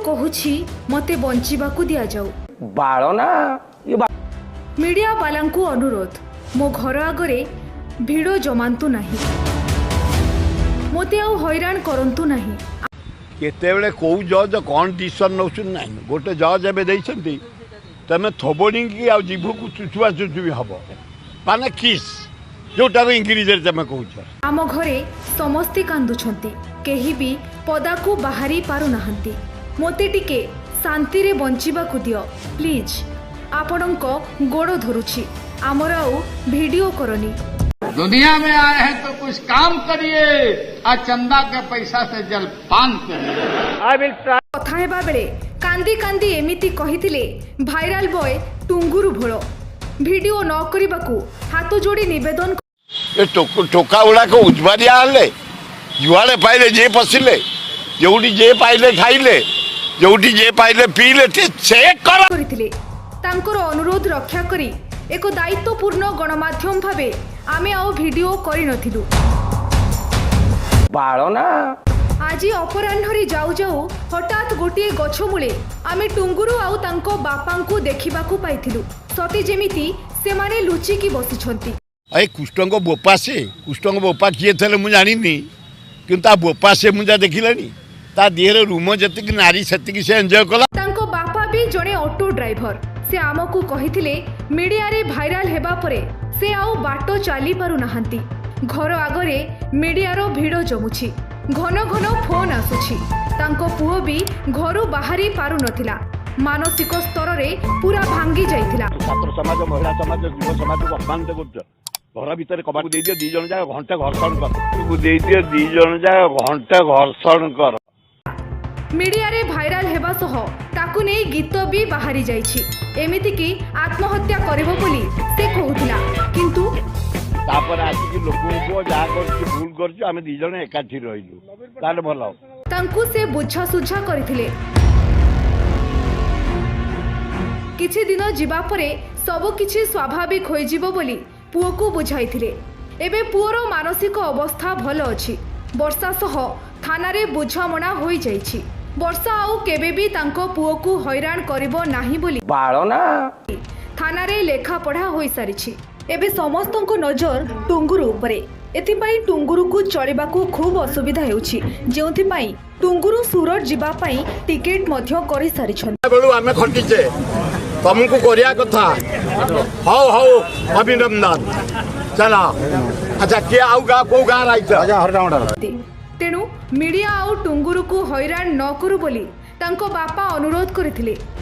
कहुछि मते बंचिबाकू दिया जाऊ। बाळ ना मीडिया वालांकू अनुरोध मो घर आगरे भिड़ जमांतु नाही, मते आउ हैरान करंतु नाही। केतेबेले कौ जज कौन डिसीजन नौछन ना गोटे जज एवं देइछंती तमे थोबड़ी की आ जीभ को चुचुआ चुचुबी हम माने किस जोटा इंग्लीश तमे कहूछ। आम घरे समस्ते कांदुछंती, केही भी पदाकू बाहरी पारु नाहंती। मोते टिके शांति रे बंचिबाकू दियो प्लीज। आपणको गोड़ धरुछि, आमर आउ वीडियो करनी। दुनिया में आए हैं तो कुछ काम करिए और चंदा के पैसा से जलपान करिए। कथा हेबा बेले कांदी कांदी एमिति कहिथिले भाइराल बॉय टुंगुरु भोଳ। वीडियो न करिबाकू हाथ जोड़ी निवेदन। ए टोका गुड़ाक उजबारिया हेले जुआड़े पाइले जे पशिले जोटी जे पाइले खाइले जोटी जे पाइले पीले चेक कर करिथिले। तांकर अनुरोध रक्षा करी एक दायित्वपूर्ण गणमाध्यम भावे आमे आउ वीडियो करि नथिलु। बाळ ना आज अपराह्न जाऊ जाऊ हठात गोटे गछ मूले आमे टुंगुरु आउ तांको बापांकू देखिबाकू पाइथिलु। सते जेमिति सेमाने लुचिकी बसिछंती। ए कुष्टंग बोपा से कुष्टंग बोपा किए थे मुझे जानी कि बोपा से मुझे देखिलानी ता देहर रूम जतिक नारी सेतिक से एंजॉय कला। तांको बापा भी जड़े ऑटो ड्राइवर। से आमकू कहिथिले मीडिया रे भाइराल हेबा परे से आउ बाटो चाली पारु नाहंती। घर आगरे मीडिया रो भिड़ जमुछि, घन घन फोन आसुछि। तांको पुओ भी घरु बाहरी पारु नथिला, मानसिक स्तर रे पूरा भांगी जाइथिला। छात्र समाज महिला समाज युव समाज को अपमान करछ। घर भीतर कबाक दे दियो, दी जन जाय घंटा घर्षण कर को दे दियो, दी जन जाय घंटा घर्षण कर। मीडिया रे भाइराल हेबा सह ताकू नै गीत भी बाहरी जाइछि। एमिति कि आत्महत्या करिवो बोली से कहूथिला, किंतु तापर आसी लोगों को जा कर भूल करछ आमे दी जन एकाठी रहिलु ताले भलो। तांकू से बुझा सुझा करिथिले। किछि दिन जिबा परे सब किछि स्वाभाविक होई जिवो बोली पुओ को बुझाइथिले। एबे पुओर मानसिक अवस्था भल अछि। वर्षा सह थाना रे बुझामणा होई जाइछि। वर्षा आउ केबे भी तांको पुओ को हैरान करिवो नाही बोली बाळ ना थाना रे लेखा पढ़ा होई सारिछि। एबे समस्तको नजर टुंगुरु उपरे। एथिपाई टुंगुरु को चढ़िबाकू खूब असुविधा हेउछि, जेउथिपाई टुंगुरु सूरत जिबा पाई टिकेट मध्य करि सारिछन। बेलू आमे खटिचे तुमको करिया कथा हौ हौ अभिनंदन चला। अच्छा के आउ गा को गा राइछ तेणु मीडिया आउ टुंगुरु को हैरान न करू बोली तांको बापा अनुरोध करथिले।